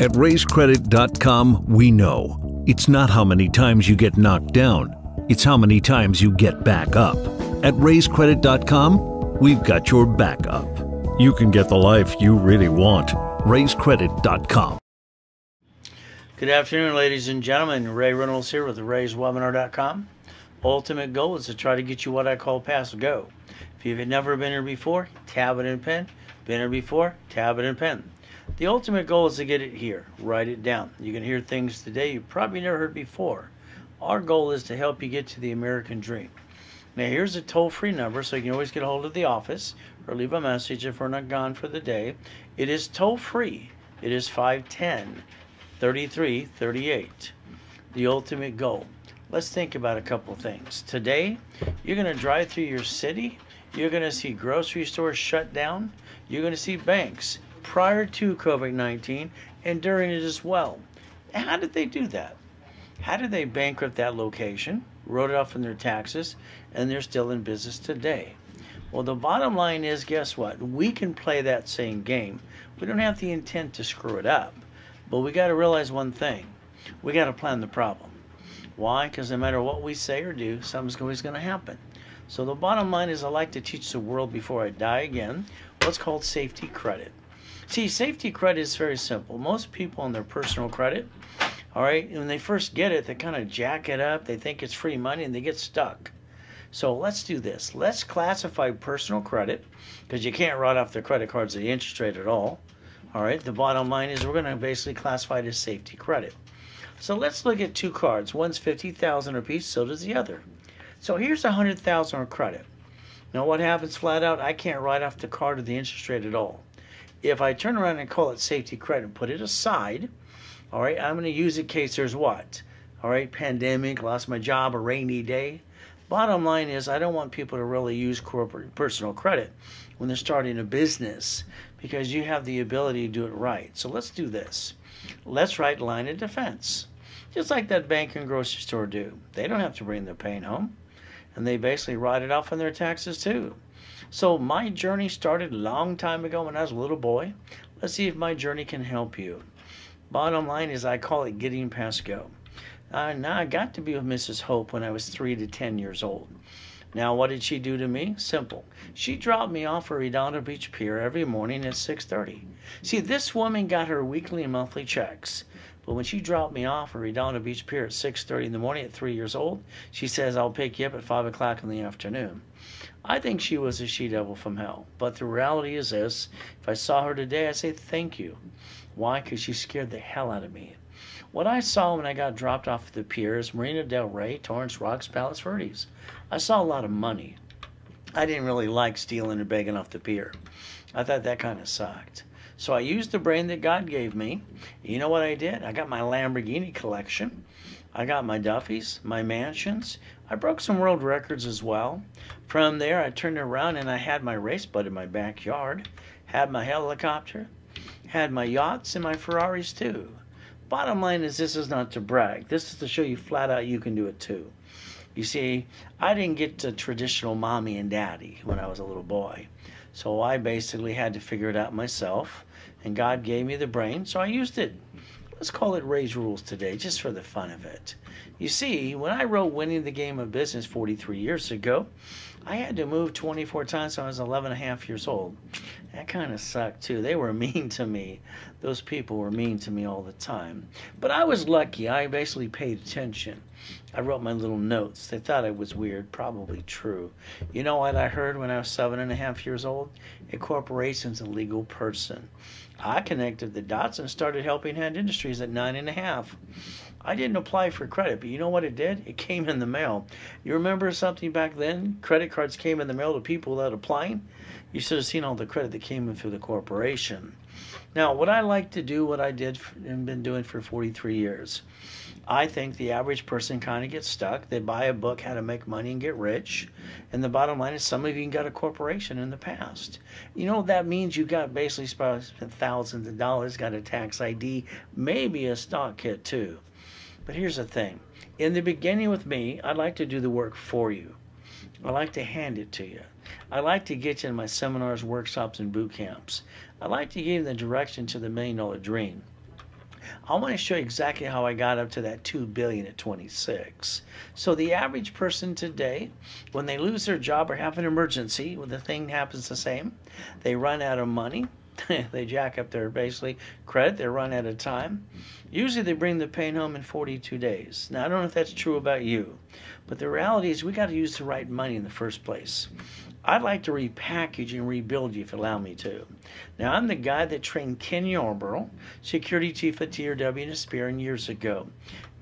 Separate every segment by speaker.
Speaker 1: At RaiseCredit.com, we know it's not how many times you get knocked down, it's how many times you get back up. At RaiseCredit.com, we've got your backup. You can get the life you really want. RaiseCredit.com.
Speaker 2: Good afternoon, ladies and gentlemen. Ray Reynolds here with RaisWebinar.com. Ultimate goal is to try to get you what I call pass go. If you've never been here before, tab it and pen. Been here before, tab it and pen. The ultimate goal is to get it here. Write it down. You can hear things today you probably never heard before. Our goal is to help you get to the American dream. Now here's a toll-free number so you can always get a hold of the office or leave a message if we're not gone for the day. It is toll-free. It is 510-3338. The ultimate goal. Let's think about a couple things. Today, you're going to drive through your city. You're going to see grocery stores shut down. You're going to see banks prior to COVID-19 and during it as well. How did they do that? How did they bankrupt that location, wrote it off in their taxes, and they're still in business today? Well, the bottom line is, guess what? We can play that same game. We don't have the intent to screw it up, but we got to realize one thing. We got to plan the problem. Why? Because no matter what we say or do, something's always going to happen. So the bottom line is I like to teach the world before I die again what's called safety credit. See, safety credit is very simple. Most people on their personal credit, all right, when they first get it, they kind of jack it up. They think it's free money and they get stuck. So let's do this. Let's classify personal credit because you can't write off the credit cards at the interest rate at all. All right, the bottom line is we're going to basically classify it as safety credit. So let's look at two cards. One's $50,000 apiece, so does the other. So here's $100,000 of credit. Now what happens flat out? I can't write off the card or the interest rate at all. If I turn around and call it safety credit and put it aside, all right, I'm going to use it in case there's what? All right, pandemic, lost my job, a rainy day. Bottom line is I don't want people to really use corporate personal credit when they're starting a business because you have the ability to do it right. So let's do this. Let's write line of defense. Just like that bank and grocery store do. They don't have to bring their pain home. And they basically write it off on their taxes too. So my journey started a long time ago when I was a little boy. Let's see if my journey can help you. Bottom line is I call it getting past go. Now I got to be with Mrs. Hope when I was 3 to 10 years old. Now what did she do to me? Simple. She dropped me off at Redondo Beach Pier every morning at 6:30. See, this woman got her weekly and monthly checks. But when she dropped me off at Redondo Beach Pier at 6:30 in the morning at 3 years old, she says, I'll pick you up at 5 o'clock in the afternoon. I think she was a she-devil from hell. But the reality is this, if I saw her today, I'd say thank you. Why? Because she scared the hell out of me. What I saw when I got dropped off at the pier is Marina Del Rey, Torrance Rocks, Palos Verdes. I saw a lot of money. I didn't really like stealing or begging off the pier. I thought that kind of sucked. So I used the brain that God gave me. You know what I did? I got my Lamborghini collection. I got my Duffys, my mansions. I broke some world records as well. From there, I turned around and I had my race boat in my backyard, had my helicopter, had my yachts and my Ferraris too. Bottom line is this is not to brag. This is to show you flat out you can do it too. You see, I didn't get to traditional mommy and daddy when I was a little boy. So I basically had to figure it out myself. And God gave me the brain, so I used it. Let's call it Irs Rules today, just for the fun of it. You see, when I wrote Winning the Game of Business 43 years ago, I had to move 24 times when I was 11 and a half years old. That kind of sucked too. They were mean to me. Those people were mean to me all the time. But I was lucky. I basically paid attention. I wrote my little notes. They thought I was weird. Probably true. You know what I heard when I was 7 and a half years old? A corporation's a legal person. I connected the dots and started helping Hand Industries at 9 and a half. I didn't apply for credit, but you know what it did? It came in the mail. You remember something back then? Credit cards came in the mail to people without applying. You should have seen all the credit that came in through the corporation. Now, what I like to do, what I did and been doing for 43 years, I think the average person kind of gets stuck. They buy a book, How to Make Money and Get Rich. And the bottom line is some of you got a corporation in the past. You know, that means you got basically spent thousands of dollars, got a tax ID, maybe a stock kit too. But here's the thing. In the beginning with me, I'd like to do the work for you. I like to hand it to you. I like to get you in my seminars, workshops, and boot camps. I like to give you the direction to the $1 Million Dream. I want to show you exactly how I got up to that $2 billion at 26. So the average person today, when they lose their job or have an emergency, when the thing happens the same, they run out of money. They jack up their basically credit, they run out of time. Usually they bring the pain home in 42 days. Now I don't know if that's true about you, but the reality is we got to use the right money in the first place. I'd like to repackage and rebuild you if you allow me to. Now I'm the guy that trained Ken Yarborough, security chief at TRW and Aspirin years ago.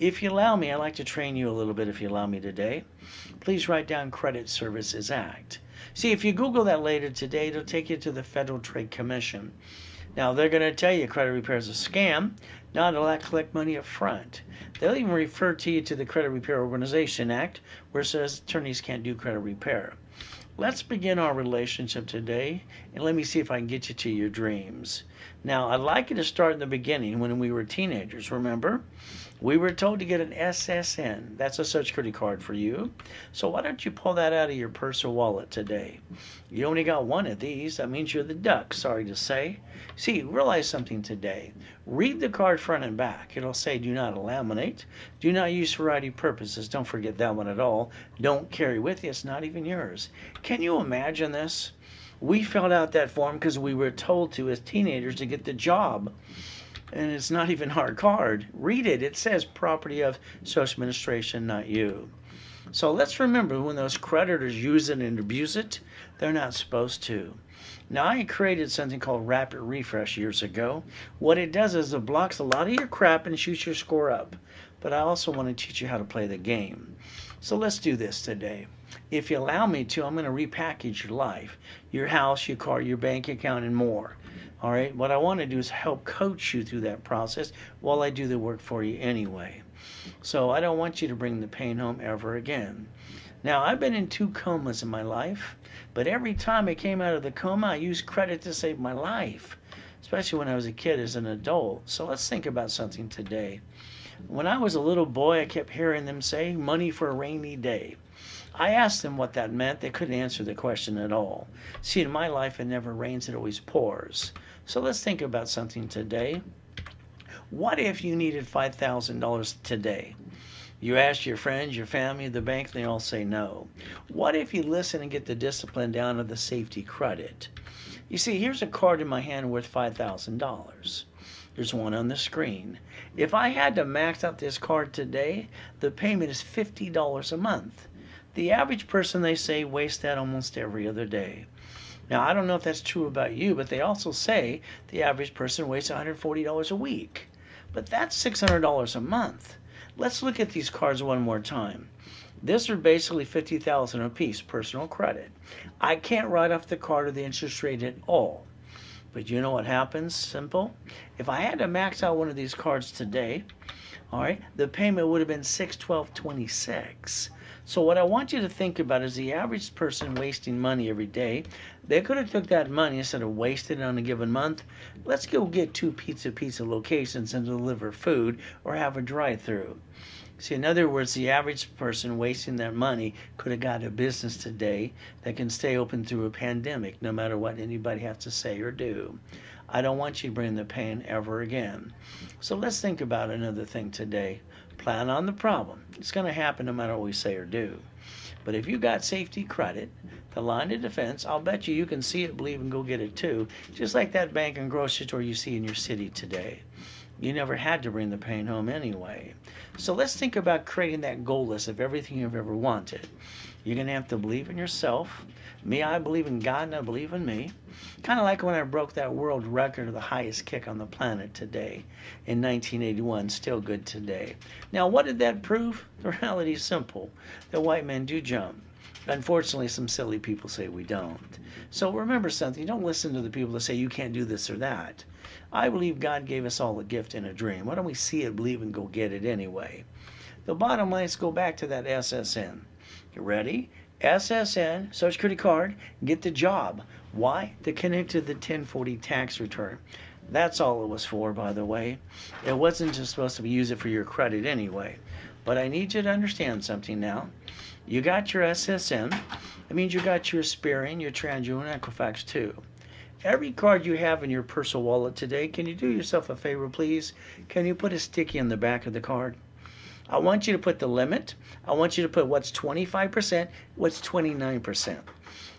Speaker 2: If you allow me, I'd like to train you a little bit if you allow me today. Please write down Credit Services Act. See, if you Google that later today, it'll take you to the Federal Trade Commission. Now, they're going to tell you credit repair is a scam, not to collect money up front. They'll even refer to you to the Credit Repair Organization Act, where it says attorneys can't do credit repair. Let's begin our relationship today, and let me see if I can get you to your dreams. Now, I'd like you to start in the beginning when we were teenagers, remember? We were told to get an SSN. That's a Social Security card for you. So why don't you pull that out of your purse or wallet today? You only got one of these. That means you're the duck, sorry to say. See, realize something today. Read the card front and back. It'll say do not laminate. Do not use for variety purposes. Don't forget that one at all. Don't carry with you. It's not even yours. Can you imagine this? We filled out that form because we were told to as teenagers to get the job. And it's not even our card. Read it. It says property of Social Administration, not you. So let's remember when those creditors use it and abuse it, they're not supposed to. Now, I created something called Rapid Refresh years ago. What it does is it blocks a lot of your crap and shoots your score up. But I also want to teach you how to play the game. So let's do this today. If you allow me to, I'm going to repackage your life, your house, your car, your bank account, and more. All right, what I want to do is help coach you through that process while I do the work for you anyway. So I don't want you to bring the pain home ever again. Now, I've been in 2 comas in my life, but every time I came out of the coma, I used credit to save my life, especially when I was a kid as an adult. So let's think about something today. When I was a little boy, I kept hearing them say, money for a rainy day. I asked them what that meant. They couldn't answer the question at all. See, in my life, it never rains, it always pours. So let's think about something today. What if you needed $5,000 today? You ask your friends, your family, the bank, and they all say no. What if you listen and get the discipline down of the safety credit? You see, here's a card in my hand worth $5,000. There's one on the screen. If I had to max out this card today, the payment is $50 a month. The average person, they say, wastes that almost every other day. Now, I don't know if that's true about you, but they also say the average person wastes $140 a week. But that's $600 a month. Let's look at these cards one more time. These are basically $50,000 a piece, personal credit. I can't write off the card or the interest rate at all. But you know what happens? Simple. If I had to max out one of these cards today, all right, the payment would have been $612.26. So what I want you to think about is the average person wasting money every day. They could have took that money instead of wasting it on a given month. Let's go get 2 pizza locations and deliver food or have a drive-through. See, in other words, the average person wasting that money could have got a business today that can stay open through a pandemic, no matter what anybody has to say or do. I don't want you to bring the pain ever again. So let's think about another thing today. Plan on the problem. It's going to happen no matter what we say or do. But if you got safety credit, the line of defense, I'll bet you can see it, believe, and go get it too, just like that bank and grocery store you see in your city today. You never had to bring the pain home anyway. So let's think about creating that goal list of everything you've ever wanted. You're going to have to believe in yourself. Me, I believe in God, and I believe in me. Kind of like when I broke that world record of the highest kick on the planet today in 1981, still good today. Now, what did that prove? The reality is simple. The white men do jump. Unfortunately, some silly people say we don't. So remember something. Don't listen to the people that say you can't do this or that. I believe God gave us all a gift and a dream. Why don't we see it, believe, and go get it anyway? The bottom line is go back to that SSN. You ready? SSN, Social Security card, get the job. Why? To connect to the 1040 tax return. That's all it was for, by the way. It wasn't just supposed to use it for your credit anyway. But I need you to understand something now. You got your SSN. That means you got your Aspirin, your TransUnion, and Equifax too. every card you have in your personal wallet today, can you do yourself a favor, please? Can you put a sticky on the back of the card? I want you to put the limit. I want you to put what's 25%, what's 29%.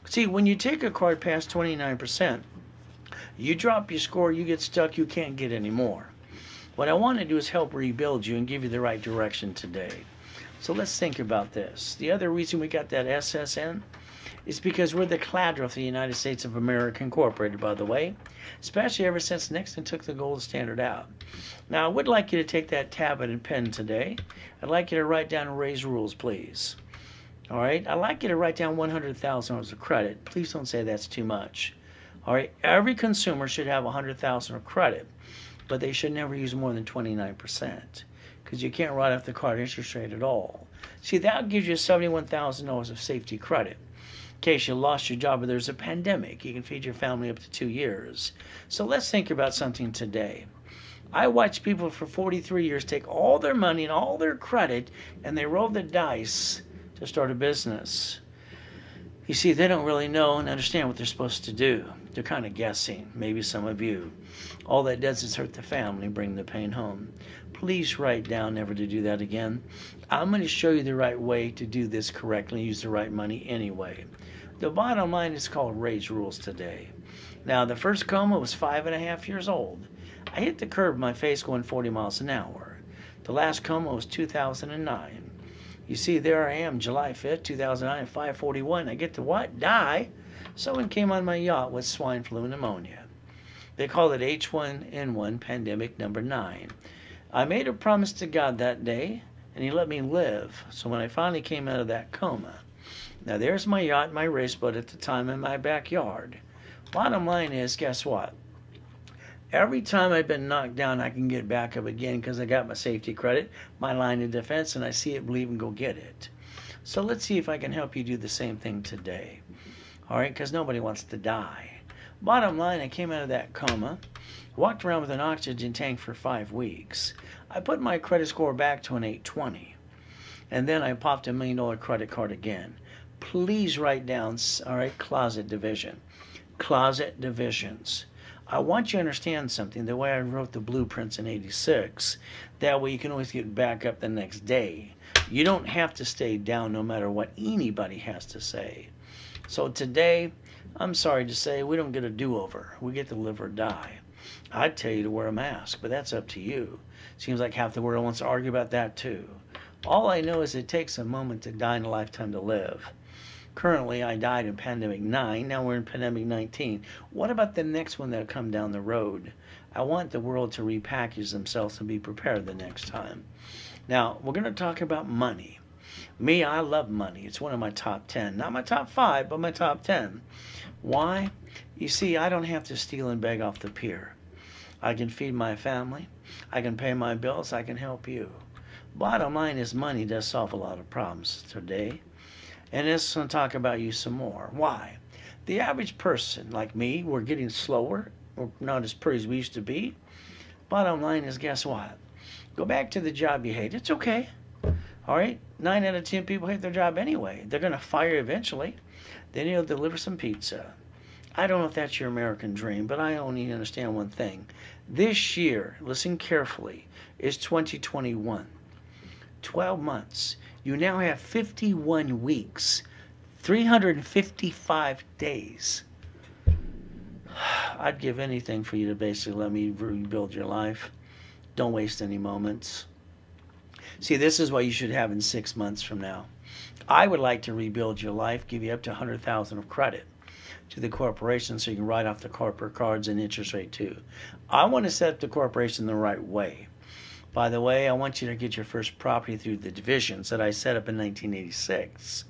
Speaker 2: See, when you take a card past 29%, you drop your score, you get stuck, you can't get any more. What I want to do is help rebuild you and give you the right direction today. So let's think about this. The other reason we got that SSN is because we're the collateral of the United States of America Incorporated, by the way, especially ever since Nixon took the gold standard out. Now, I would like you to take that tablet and pen today. I'd like you to write down Irs Rules, please. All right? I'd like you to write down $100,000 of credit. Please don't say that's too much. All right? Every consumer should have $100,000 of credit, but they should never use more than 29%, because you can't write off the card interest rate at all. See, that gives you $71,000 of safety credit. In case you lost your job or there's a pandemic, you can feed your family up to 2 years. So let's think about something today. I watched people for 43 years take all their money and all their credit, and they roll the dice to start a business. You see, they don't really know and understand what they're supposed to do. They're kind of guessing, maybe some of you. All that does is hurt the family, bring the pain home. Please write down never to do that again. I'm going to show you the right way to do this correctly, use the right money anyway. The bottom line is called Irs Rules today. Now, the first coma was 5.5 years old. I hit the curb in my face going 40 miles an hour. The last coma was 2009. You see, there I am, July 5th, 2009, at 5:41. I get to what? Die. Someone came on my yacht with swine flu pneumonia. They call it H1N1 pandemic number 9. I made a promise to God that day, and he let me live. So when I finally came out of that coma, now there's my yacht, my race boat at the time in my backyard. Bottom line is, guess what? Every time I've been knocked down, I can get back up again because I got my safety credit, my line of defense, and I see it, believe, and go get it. So let's see if I can help you do the same thing today. All right, because nobody wants to die. Bottom line, I came out of that coma, walked around with an oxygen tank for 5 weeks. I put my credit score back to an 820, and then I popped a $1 million credit card again. Please write down, all right, closet division. Closet divisions. I want you to understand something, the way I wrote the blueprints in '86. That way you can always get back up the next day. You don't have to stay down no matter what anybody has to say. So today, I'm sorry to say, we don't get a do-over. We get to live or die. I'd tell you to wear a mask, but that's up to you. Seems like half the world wants to argue about that too. All I know is it takes a moment to die and a lifetime to live. Currently, I died in pandemic 9. Now we're in pandemic 19. What about the next one that'll come down the road? I want the world to repackage themselves and be prepared the next time. Now, we're going to talk about money. Me, I love money. It's one of my top 10. Not my top 5, but my top 10. Why? You see, I don't have to steal and beg off the pier. I can feed my family. I can pay my bills. I can help you. Bottom line is money does solve a lot of problems today. And it's going to talk about you some more. Why? The average person, like me, we're getting slower. We're not as pretty as we used to be. Bottom line is, guess what? Go back to the job you hate. It's okay. All right? 9 out of 10 people hate their job anyway. They're going to fire you eventually. Then you'll deliver some pizza. I don't know if that's your American dream, but I only understand one thing. This year, listen carefully, is 2021. 12 months. You now have 51 weeks, 355 days. I'd give anything for you to basically let me rebuild your life. Don't waste any moments. See, this is what you should have in 6 months from now. I would like to rebuild your life, give you up to $100,000 of credit to the corporation so you can write off the corporate cards and interest rate too. I want to set up the corporation the right way. By the way, I want you to get your first property through the divisions that I set up in 1986.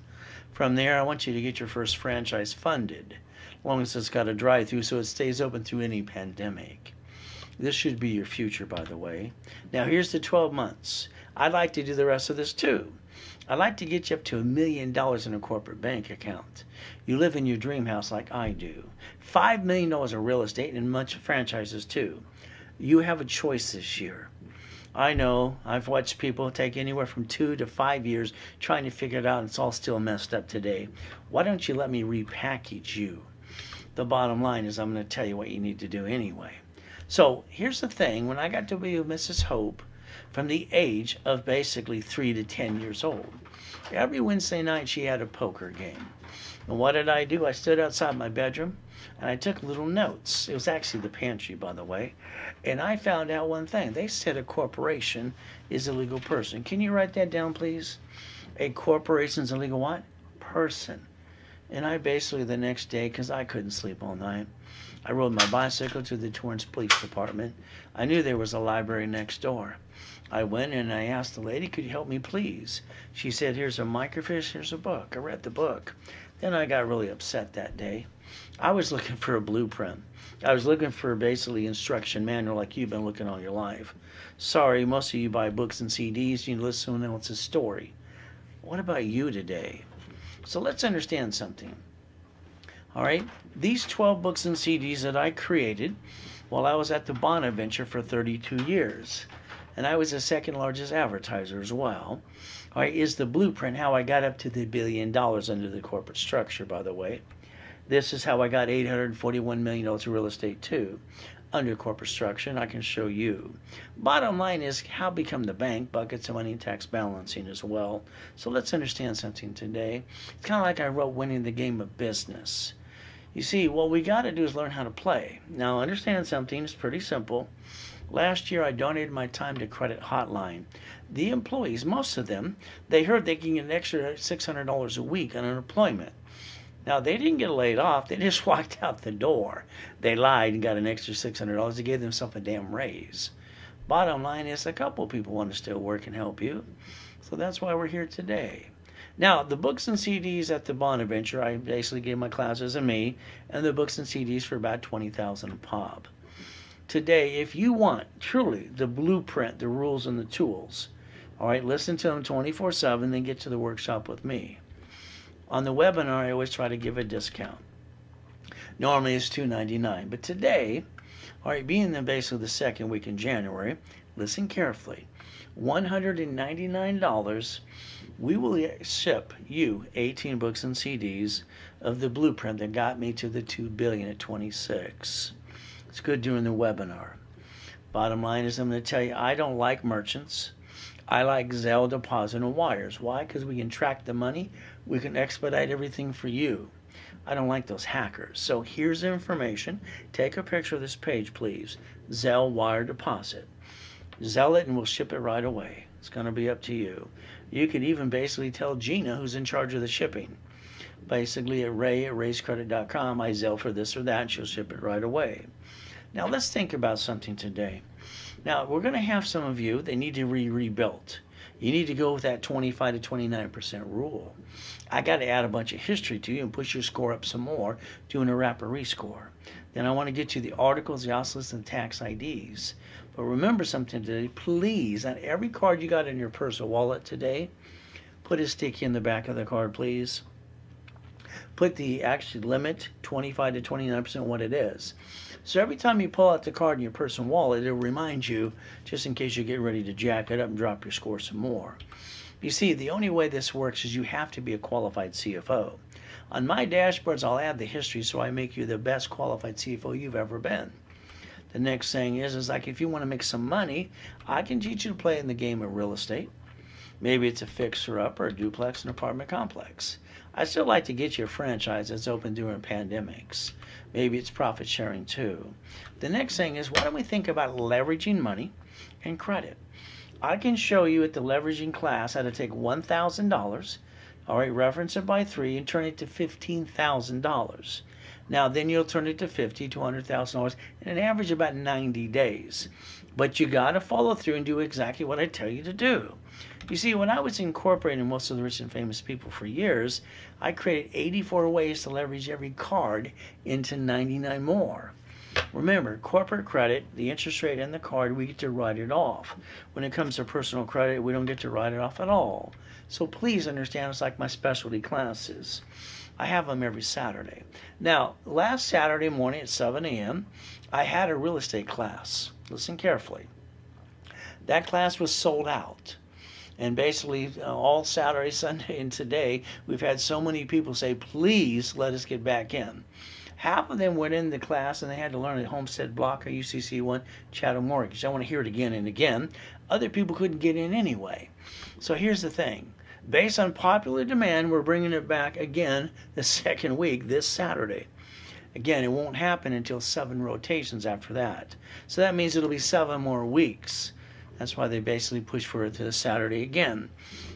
Speaker 2: From there, I want you to get your first franchise funded, as long as it's got a drive-through so it stays open through any pandemic. This should be your future, by the way. Now, here's the 12 months. I'd like to do the rest of this too. I'd like to get you up to $1 million in a corporate bank account. You live in your dream house like I do. $5 million of real estate and much franchises too. You have a choice this year. I know, I've watched people take anywhere from 2 to 5 years trying to figure it out, and it's all still messed up today. Why don't you let me repackage you? the bottom line is I'm going to tell you what you need to do anyway. So here's the thing. When I got to be with Mrs. Hope from the age of basically 3 to 10 years old, every Wednesday night she had a poker game. And what did I do? I stood outside my bedroom and I took little notes. It was actually the pantry, by the way. And I found out one thing. They said a corporation is a legal person. Can you write that down, please? A corporation is a legal what? Person. And I basically the next day, because I couldn't sleep all night, I rode my bicycle to the Torrance Police Department. I knew there was a library next door. I went and I asked the lady, could you help me please? She said, here's a microfiche, here's a book. I read the book. Then I got really upset that day. I was looking for a blueprint. I was looking for basically instruction manual like you've been looking all your life. Sorry, most of you buy books and CDs, you listen to someone else's story. What about you today? So let's understand something. All right, these 12 books and CDs that I created while I was at the Bonaventure for 32 years, and I was the second largest advertiser as well, all right, is the blueprint how I got up to the $1 billion under the corporate structure, by the way. This is how I got $841 million of real estate too, under corporate structure, and I can show you. Bottom line is how become the bank, buckets of money, and tax balancing as well. So let's understand something today. It's kind of like I wrote Winning the Game of Business. You see, what we got to do is learn how to play. Now, understand something. It's pretty simple. Last year, I donated my time to Credit Hotline. The employees, most of them, they heard they can get an extra $600 a week on unemployment. Now, they didn't get laid off. They just walked out the door. They lied and got an extra $600. They gave themselves a damn raise. Bottom line is a couple people want to still work and help you. So that's why we're here today. Now, the books and CDs at the Bonaventure, I basically gave my classes and me, and the books and CDs for about $20,000 a pop. Today, if you want truly the blueprint, the rules, and the tools, all right, listen to them 24/7, then get to the workshop with me. On the webinar, I always try to give a discount. Normally, it's $299, but today, all right, being basically the second week in January, listen carefully. $199, we will ship you 18 books and CDs of the blueprint that got me to the $2 billion at 26. It's good during the webinar. Bottom line is I'm going to tell you, I don't like merchants. I like Zelle, deposit, and wires. Why? Because we can track the money. We can expedite everything for you. I don't like those hackers. So here's the information. Take a picture of this page, please. Zelle, wire, deposit. Zelle it and we'll ship it right away. It's going to be up to you. You could even basically tell Gina, who's in charge of the shipping. Basically at rayscredit.com, I Zelle for this or that, and she'll ship it right away. Now let's think about something today. Now we're going to have some of you, they need to be rebuilt. You need to go with that 25 to 29% rule. I got to add a bunch of history to you and push your score up some more, doing a rapid rescore. Then I want to get you the articles, the oscillants, and tax IDs. But remember something today, please, on every card you got in your purse or wallet today, put a sticky in the back of the card, please. Put the actual limit, 25 to 29%, what it is. So every time you pull out the card in your purse and wallet, it'll remind you, just in case you get ready to jack it up and drop your score some more. You see, the only way this works is you have to be a qualified CFO. On my dashboards, I'll add the history so I make you the best qualified CFO you've ever been. The next thing is like if you want to make some money, I can teach you to play in the game of real estate. Maybe it's a fixer-up or a duplex, an apartment complex. I still like to get you a franchise that's open during pandemics. Maybe it's profit sharing too. The next thing is, why don't we think about leveraging money and credit? I can show you at the leveraging class how to take $1,000, all right, reference it by 3, and turn it to $15,000. Now, then you'll turn it to $50,000 to $100,000 in an average about 90 days. But you got to follow through and do exactly what I tell you to do. You see, when I was incorporating most of the rich and famous people for years, I created 84 ways to leverage every card into 99 more. Remember, corporate credit, the interest rate and the card, we get to write it off. When it comes to personal credit, we don't get to write it off at all. So please understand, it's like my specialty classes. I have them every Saturday. Now, last Saturday morning at 7 a.m., I had a real estate class. Listen carefully. That class was sold out. And basically, all Saturday, Sunday, and today, we've had so many people say, please let us get back in. Half of them went in the class and they had to learn a homestead block or UCC 1 chattel mortgage. I want to hear it again and again. Other people couldn't get in anyway. So here's the thing. Based on popular demand, we're bringing it back again the second week this Saturday. Again, it won't happen until 7 rotations after that. So that means it'll be 7 more weeks. That's why they basically push for it to the Saturday again.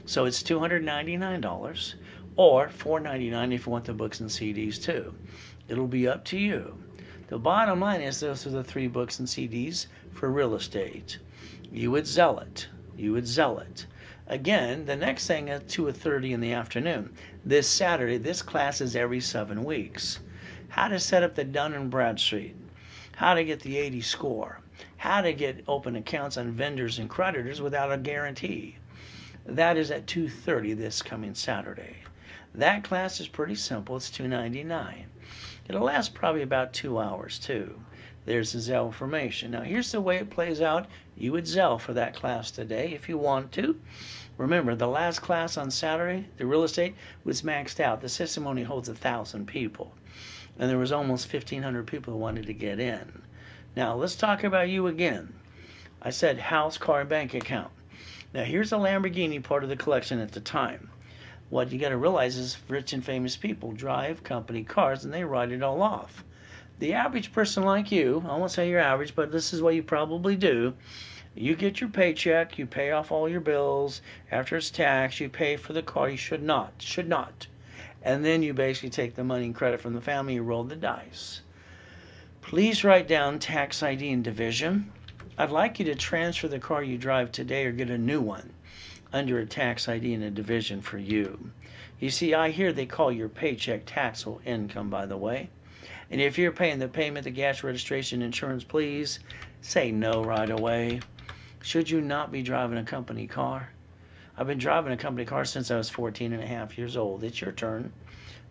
Speaker 2: So it's $299 or $499 if you want the books and CDs too. It'll be up to you. The bottom line is those are the 3 books and CDs for real estate. You would sell it. You would sell it. Again, the next thing at 2:30 in the afternoon. This Saturday, this class is every 7 weeks. How to set up the Dun & Bradstreet. How to get the 80 score. How to get open accounts on vendors and creditors without a guarantee. That is at 2:30 this coming Saturday. That class is pretty simple. It's $299. It'll last probably about 2 hours too. There's the Zelle information. Now here's the way it plays out. You would Zelle for that class today if you want to. Remember, the last class on Saturday, the real estate, was maxed out. The system only holds 1,000 people. And there was almost 1,500 people who wanted to get in. Now let's talk about you again. I said house, car, and bank account. Now here's the Lamborghini part of the collection at the time. What you got to realize is rich and famous people drive company cars and they write it all off. The average person like you, I won't say you're average, but this is what you probably do. You get your paycheck, you pay off all your bills. After it's taxed, you pay for the car. You should not. And then you basically take the money and credit from the family, you roll the dice. Please write down tax ID and division. I'd like you to transfer the car you drive today or get a new one under a tax ID and a division for you. You see, I hear they call your paycheck taxable income, by the way. And if you're paying the payment, the gas, registration, insurance, please say no right away. Should you not be driving a company car? I've been driving a company car since I was 14 and a half years old. It's your turn.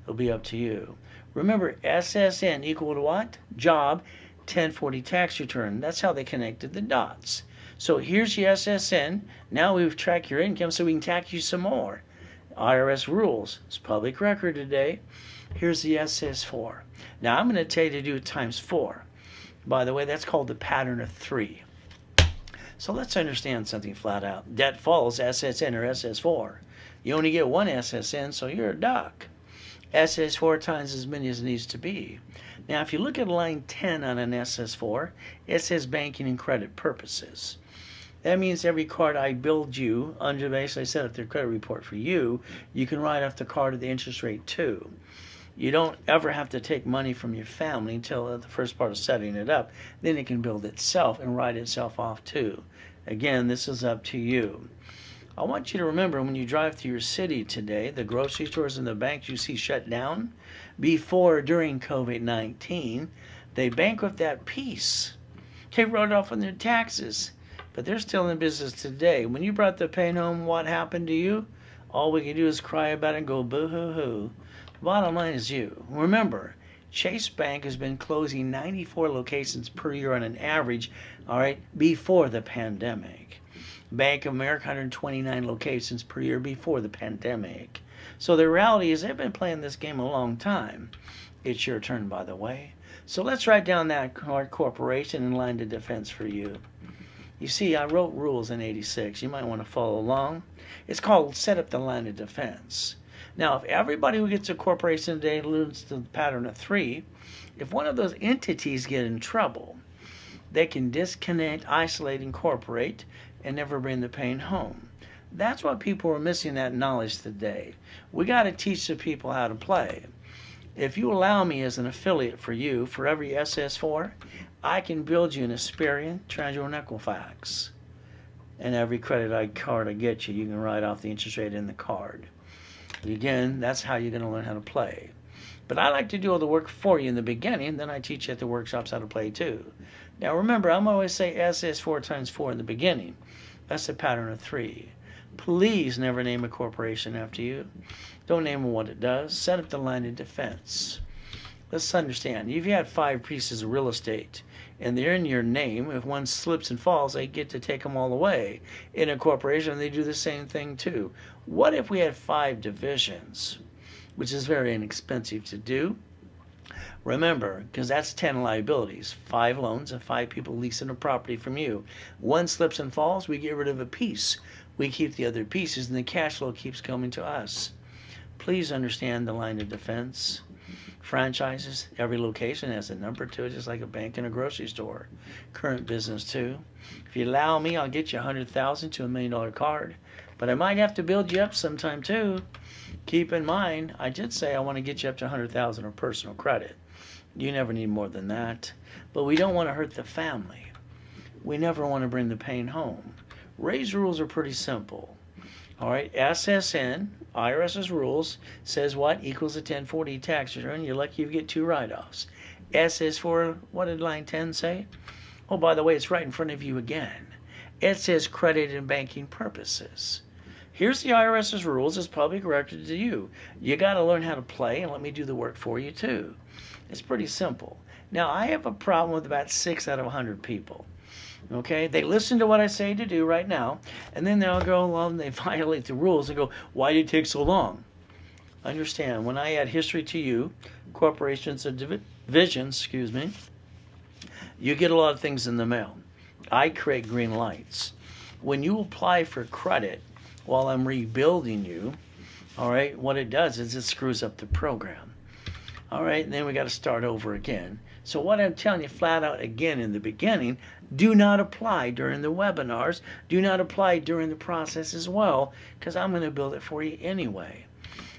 Speaker 2: It'll be up to you. Remember, SSN equal to what? Job, 1040 tax return. That's how they connected the dots. So here's your SSN. Now we've tracked your income so we can tax you some more. Irs Rules. It's public record today. Here's the SS4. Now I'm going to tell you to do it times 4. By the way, that's called the pattern of 3. So let's understand something flat out. Debt falls, SSN or SS4. You only get one SSN, so you're a duck. SS4 times as many as it needs to be. Now, if you look at line 10 on an SS4, it says banking and credit purposes. That means every card I build you, under basically set up their credit report for you, you can write off the card at the interest rate too. You don't ever have to take money from your family until the first part of setting it up. Then it can build itself and write itself off too. Again, this is up to you. I want you to remember when you drive through your city today, the grocery stores and the banks you see shut down, before, during COVID-19, they bankrupt that piece. They wrote off on their taxes, but they're still in business today. When you brought the pain home, what happened to you? All we can do is cry about it and go boo-hoo-hoo. Bottom line is you. Remember, Chase Bank has been closing 94 locations per year on an average, all right, before the pandemic. Bank of America, 129 locations per year before the pandemic. So the reality is they've been playing this game a long time. It's your turn, by the way. So let's write down that corporation and line of defense for you. You see, I wrote rules in '86. You might want to follow along. It's called Set Up the Line of Defense. Now, if everybody who gets a corporation today learns the pattern of 3, if one of those entities get in trouble, they can disconnect, isolate, incorporate, and never bring the pain home. That's what people are missing, that knowledge today. We got to teach the people how to play. If you allow me as an affiliate for you, for every SS4, I can build you an Experian, Treasury, and Equifax. And every credit card I get you, you can write off the interest rate in the card. Again, that's how you're going to learn how to play. But I like to do all the work for you in the beginning, then I teach you at the workshops how to play too. Now remember, I'm always say SS4 times 4 in the beginning. That's the pattern of 3. Please never name a corporation after you. Don't name it what it does. Set up the line of defense. Let's understand, if you had 5 pieces of real estate and they're in your name, if one slips and falls, they get to take them all away. In a corporation, they do the same thing too. What if we had 5 divisions, which is very inexpensive to do? Remember, because that's 10 liabilities, 5 loans and 5 people leasing a property from you. One slips and falls, we get rid of a piece. We keep the other pieces, and the cash flow keeps coming to us. Please understand the line of defense. Franchises, every location has a number to it, just like a bank and a grocery store. Current business too. If you allow me, I'll get you $100,000 to $1 million card, but I might have to build you up sometime too. Keep in mind, I did say I want to get you up to $100,000 of personal credit. You never need more than that, but we don't want to hurt the family. We never want to bring the pain home. Irs Rules are pretty simple. All right, SSN, Irs Rules, says what? Equals a 1040 tax return. You're lucky you get 2 write-offs. S is for, what did line 10 say? Oh, by the way, it's right in front of you again. It says credit and banking purposes. Here's the Irs Rules. It's public record to you. You got to learn how to play, and let me do the work for you too. It's pretty simple. Now, I have a problem with about 6 out of 100 people. Okay, they listen to what I say to do right now, and then they'll go along and they violate the rules and go, why did it take so long? Understand, when I add history to you, corporations and divisions, you get a lot of things in the mail. I create green lights. When you apply for credit while I'm rebuilding you, all right, what it does is it screws up the program. All right, and then we got to start over again. So what I'm telling you flat out again in the beginning, do not apply during the webinars. Do not apply during the process as well, because I'm going to build it for you anyway.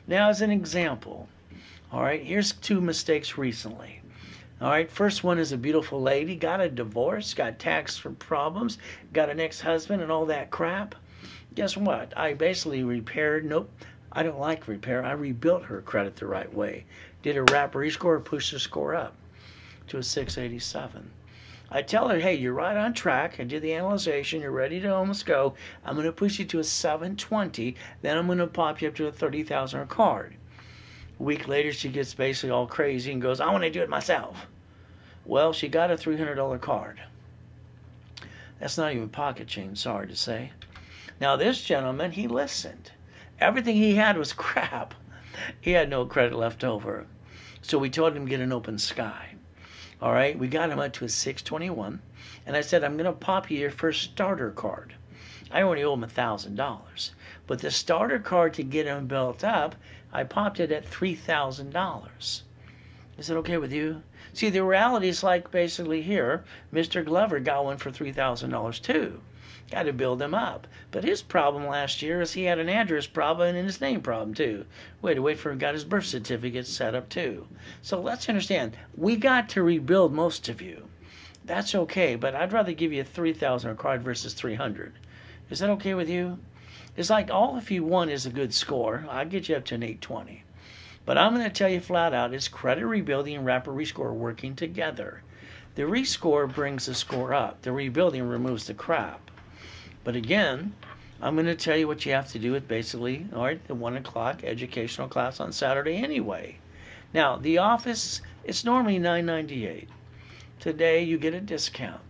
Speaker 2: Now, as an example, all right, here's 2 mistakes recently. All right, first one is a beautiful lady, got a divorce, got tax problems, got an ex-husband and all that crap. Guess what? I basically repaired, nope, I don't like repair. I rebuilt her credit the right way. Did a wrap rescore, pushed the score up to a 687. I tell her, hey, you're right on track. I did the analyzation. You're ready to almost go. I'm going to push you to a 720. Then I'm going to pop you up to a 30,000 card. A week later, she gets basically all crazy and goes, I want to do it myself. Well, she got a $300 card. That's not even pocket change, sorry to say. Now, this gentleman, he listened. Everything he had was crap. He had no credit left over. So we told him to get an open sky. All right, we got him up to a 621, and I said, I'm going to pop you your first starter card. I only owe him $1,000, but the starter card to get him built up, I popped it at $3,000. Is it okay with you? See, the reality is like basically here, Mr. Glover got one for $3,000 too. Got to build him up. But his problem last year is he had an address problem and his name problem too. We had to wait for him got his birth certificate set up too. So let's understand, we got to rebuild most of you. That's okay, but I'd rather give you a 3,000 card versus 300. Is that okay with you? It's like all if you want is a good score. I'll get you up to an 820. But I'm going to tell you flat out, it's credit rebuilding and rapid rescore working together. The rescore brings the score up. The rebuilding removes the crap. But again, I'm going to tell you what you have to do with basically, all right, the 1 o'clock educational class on Saturday anyway. Now, the office, it's normally $9.98. Today, you get a discount.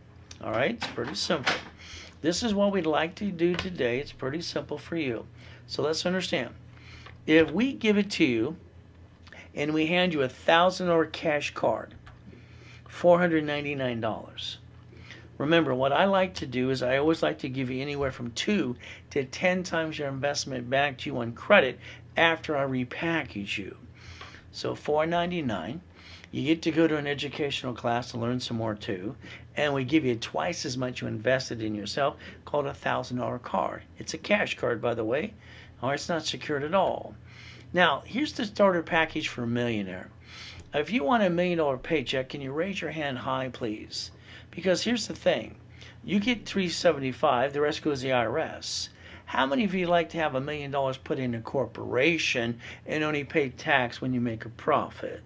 Speaker 2: All right, it's pretty simple. This is what we'd like to do today. It's pretty simple for you. So let's understand. If we give it to you and we hand you a $1,000 cash card, $499. Remember, what I like to do is I always like to give you anywhere from 2 to 10 times your investment back to you on credit after I repackage you. So $499, you get to go to an educational class to learn some more too, and we give you twice as much you invested in yourself, called a $1,000 card. It's a cash card, by the way, or it's not secured at all. Now, here's the starter package for a millionaire. If you want a $1 million paycheck, can you raise your hand high, please? Because here's the thing. You get $375, the rest goes to the IRS. How many of you like to have $1 million put in a corporation and only pay tax when you make a profit?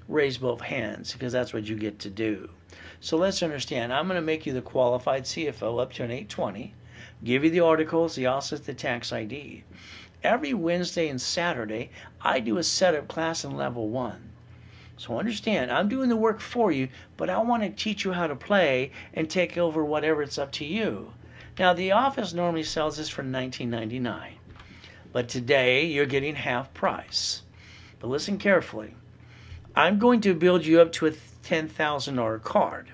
Speaker 2: Raise both hands, because that's what you get to do. So let's understand. I'm going to make you the qualified CFO up to an 820, give you the articles, the offsets, the tax ID. Every Wednesday and Saturday, I do a setup class in level 1. So understand, I'm doing the work for you, but I want to teach you how to play and take over whatever it's up to you. Now, the office normally sells this for $19.99, but today you're getting half price. But listen carefully. I'm going to build you up to a $10,000 card.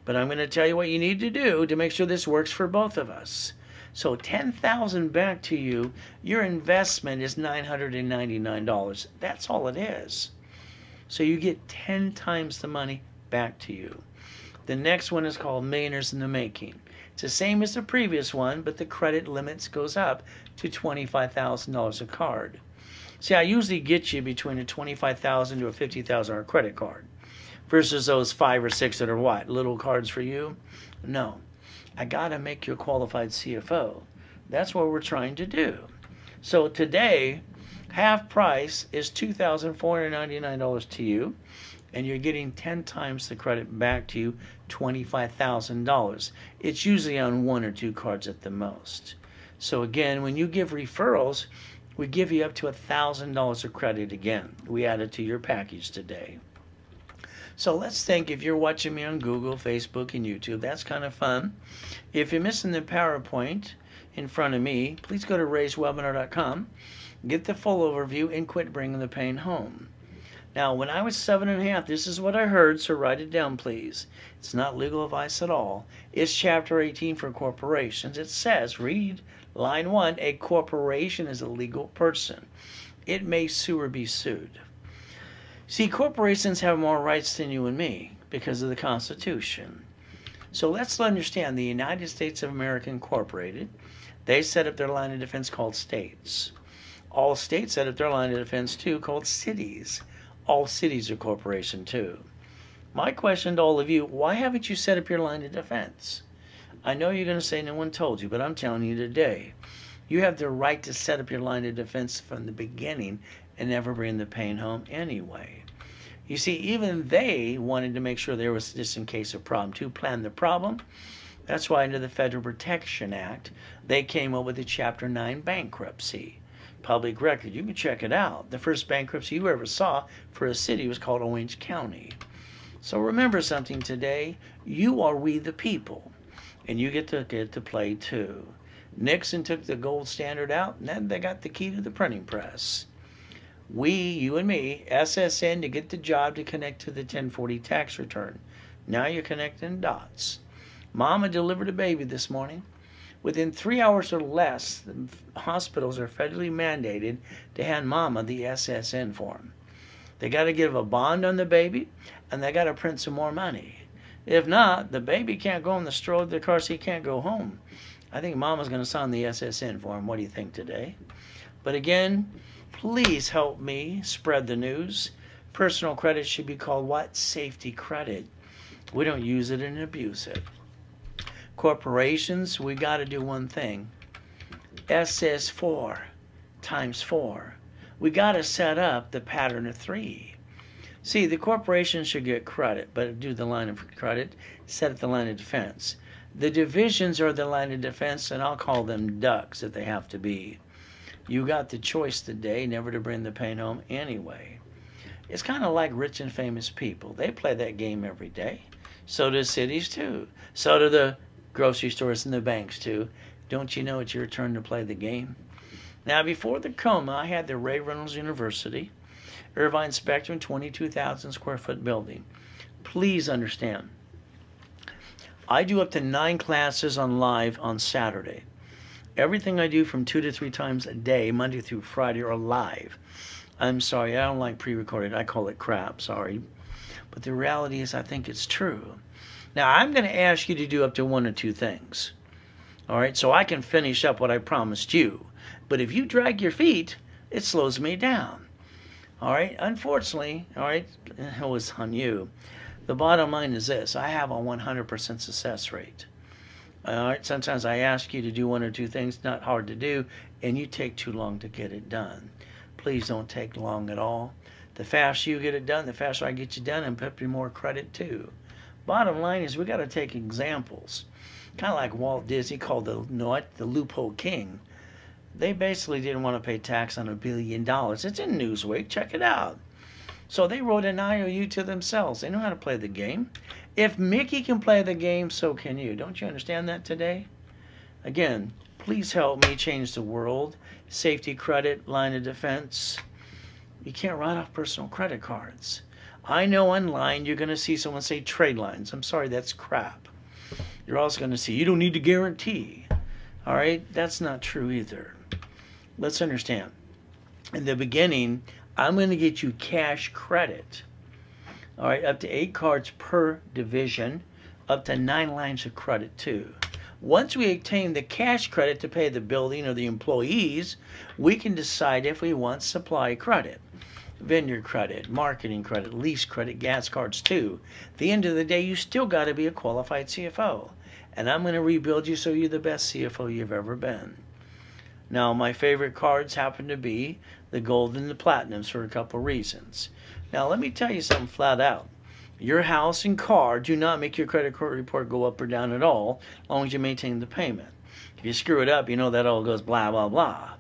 Speaker 2: But I'm going to tell you what you need to do to make sure this works for both of us. So $10,000 back to you, your investment is $999. That's all it is. So you get 10 times the money back to you. The next one is called Millionaires in the Making. It's the same as the previous one, but the credit limits goes up to $25,000 a card. See, I usually get you between a $25,000 to a $50,000 credit card versus those 5 or 6 that are what? Little cards for you? No. I got to make you a qualified CFO. That's what we're trying to do. So today, half price is $2,499 to you, and you're getting 10 times the credit back to you, $25,000. It's usually on 1 or 2 cards at the most. So again, when you give referrals, we give you up to $1,000 of credit again. We add it to your package today. So let's think, if you're watching me on Google, Facebook, and YouTube, that's kind of fun. If you're missing the PowerPoint in front of me, please go to raiswebinar.com, get the full overview, and quit bringing the pain home. Now, when I was 7.5, this is what I heard, so write it down, please. It's not legal advice at all. It's Chapter 18 for corporations. It says, read line 1, a corporation is a legal person. It may sue or be sued. See, corporations have more rights than you and me because of the Constitution. So let's understand the United States of America Incorporated. They set up their line of defense called states. All states set up their line of defense too called cities. All cities are corporation too. My question to all of you, why haven't you set up your line of defense? I know you're going to say no one told you, but I'm telling you today. You have the right to set up your line of defense from the beginning and never bring the pain home anyway. You see, even they wanted to make sure there was, just in case of problem, to plan the problem. That's why under the Federal Protection Act, they came up with the Chapter 9 bankruptcy. Public record, you can check it out. The first bankruptcy you ever saw for a city was called Orange County. So remember something today, you are we the people, and you get to play too. Nixon took the gold standard out, and then they got the key to the printing press. We, you and me, SSN to get the job to connect to the 1040 tax return. Now you're connecting dots. Mama delivered a baby this morning. Within 3 hours or less, the hospitals are federally mandated to hand Mama the SSN form. They got to give a bond on the baby, and they got to print some more money. If not, the baby can't go in the stroller of the car, so he can't go home. I think Mama's going to sign the SSN form. What do you think today? But again, please help me spread the news. Personal credit should be called what? Safety credit. We don't use it and abuse it. Corporations, we got to do one thing. SS4 times 4. We got to set up the pattern of 3. See, the corporation should get credit, but do the line of credit, set up the line of defense. The divisions are the line of defense, and I'll call them ducks if they have to be. You got the choice today never to bring the pain home anyway. It's kind of like rich and famous people. They play that game every day. So do cities too. So do the grocery stores and the banks too. Don't you know it's your turn to play the game? Now, before the coma, I had the Reynolds University, Irvine Spectrum, 22,000 square foot building. Please understand, I do up to 9 classes on live on Saturday. Everything I do from 2 to 3 times a day, Monday through Friday, are live. I'm sorry, I don't like pre-recorded. I call it crap, sorry. But the reality is I think it's true. Now, I'm going to ask you to do up to 1 or 2 things. All right, so I can finish up what I promised you. But if you drag your feet, it slows me down. All right, unfortunately, all right, it was on you. The bottom line is this. I have a 100% success rate. All right, sometimes I ask you to do 1 or 2 things, not hard to do, and you take too long to get it done. Please don't take long at all. The faster you get it done, the faster I get you done, and put you more credit too. Bottom line is we got to take examples. Kind of like Walt Disney called the loophole king. They basically didn't want to pay tax on $1 billion. It's in Newsweek. Check it out. So they wrote an IOU to themselves. They know how to play the game. If Mickey can play the game, so can you. Don't you understand that today? Again, please help me change the world. Safety credit, line of defense. You can't write off personal credit cards. I know online you're going to see someone say trade lines. I'm sorry, that's crap. You're also going to see you don't need to guarantee. All right, that's not true either. Let's understand. In the beginning, I'm going to get you cash credit. All right, up to 8 cards per division, up to 9 lines of credit too. Once we obtain the cash credit to pay the building or the employees, we can decide if we want supply credit, vendor credit, marketing credit, lease credit, gas cards too. At the end of the day, you still got to be a qualified CFO. And I'm going to rebuild you so you're the best CFO you've ever been. Now, my favorite cards happen to be the gold and the platinums for a couple reasons. Now, let me tell you something flat out. Your house and car do not make your credit report go up or down at all, as long as you maintain the payment. If you screw it up, you know that all goes blah, blah, blah.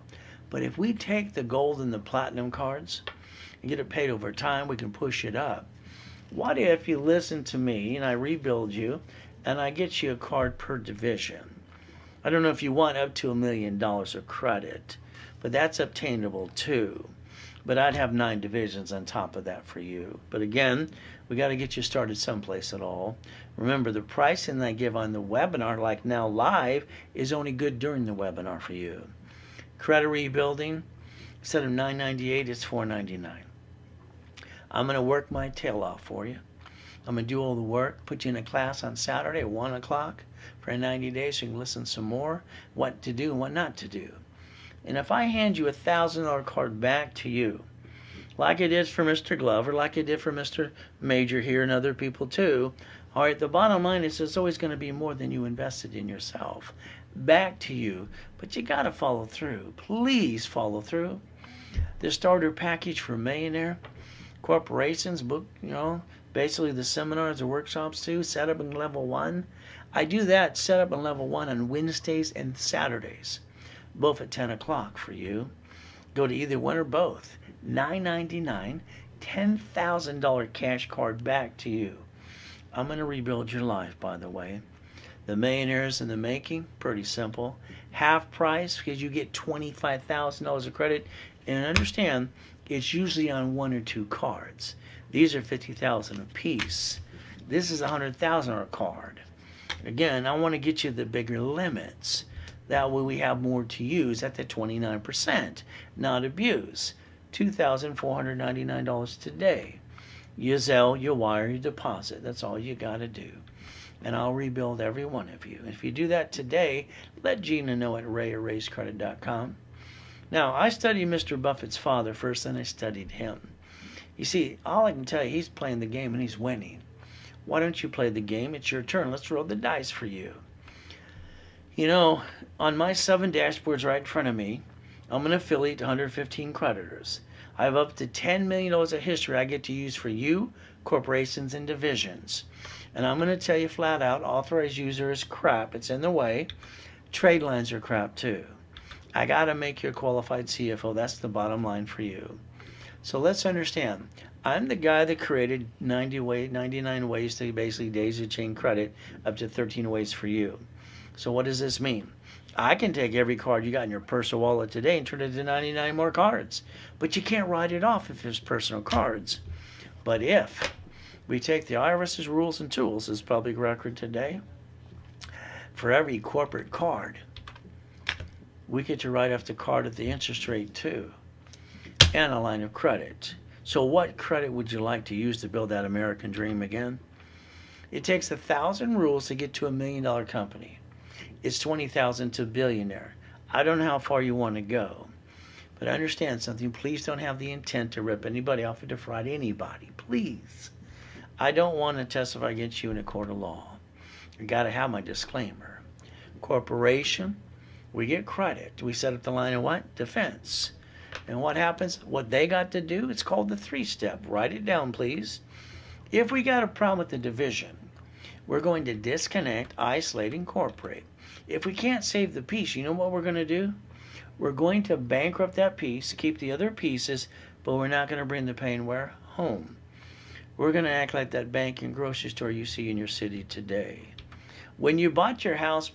Speaker 2: But if we take the gold and the platinum cards and get it paid over time, we can push it up. What if you listen to me and I rebuild you and I get you a card per division? I don't know if you want up to $1 million of credit, but that's obtainable too. But I'd have 9 divisions on top of that for you. But again, we got to get you started someplace at all. Remember, the pricing I give on the webinar, like now live, is only good during the webinar for you. Credit rebuilding, instead of $9.98, it's $4.99. I'm going to work my tail off for you. I'm going to do all the work, put you in a class on Saturday at 1 o'clock for 90 days so you can listen some more, what to do and what not to do. And if I hand you a $1,000 card back to you, like I did for Mr. Glover, like I did for Mr. Major here and other people too, all right, the bottom line is it's always going to be more than you invested in yourself. Back to you, but you got to follow through. Please follow through. The starter package for millionaire corporations, book, basically the seminars, the workshops too, setup in level 1. I do that setup in level 1 on Wednesdays and Saturdays, both at 10 o'clock for you. Go to either one or both. $9.99, $10,000 cash card back to you. I'm going to rebuild your life, by the way. The millionaires in the making, pretty simple. Half price because you get $25,000 of credit. And understand, it's usually on 1 or 2 cards. These are $50,000 a piece. This is a $100,000 card. Again, I want to get you the bigger limits. That way we have more to use at the 29%, not abuse. $2,499 today. You Zelle, you wire, you deposit. That's all you got to do. And I'll rebuild every one of you. If you do that today, let Gina know at ray@raisecredit.com. Now, I studied Mr. Buffett's father first, then I studied him. You see, all I can tell you, he's playing the game and he's winning. Why don't you play the game? It's your turn. Let's roll the dice for you. On my 7 dashboards right in front of me, I'm an affiliate to 115 creditors. I have up to $10 million of history I get to use for you, corporations, and divisions. And I'm going to tell you flat out, authorized user is crap. It's in the way. Trade lines are crap too. I got to make you a qualified CFO. That's the bottom line for you. So let's understand. I'm the guy that created 99 ways to basically daisy chain credit up to 13 ways for you. So what does this mean? I can take every card you got in your personal wallet today and turn it into 99 more cards. But you can't write it off if it's personal cards. But if we take the Irs Rules and Tools as public record today, for every corporate card, we get to write off the card at the interest rate too, and a line of credit. So what credit would you like to use to build that American dream again? It takes 1,000 rules to get to $1 million company. It's 20,000 to billionaire. I don't know how far you want to go, but understand something. Please don't have the intent to rip anybody off or defraud anybody. Please. I don't want to testify against you in a court of law. You got to have my disclaimer. Corporation, we get credit. We set up the line of what? Defense. And what happens? What they got to do, it's called the 3-step. Write it down, please. If we got a problem with the division, we're going to disconnect, isolate, incorporate. If we can't save the piece, you know what we're going to do? We're going to bankrupt that piece, keep the other pieces, but we're not going to bring the pain where? Home. We're going to act like that bank and grocery store you see in your city today. When you bought your house,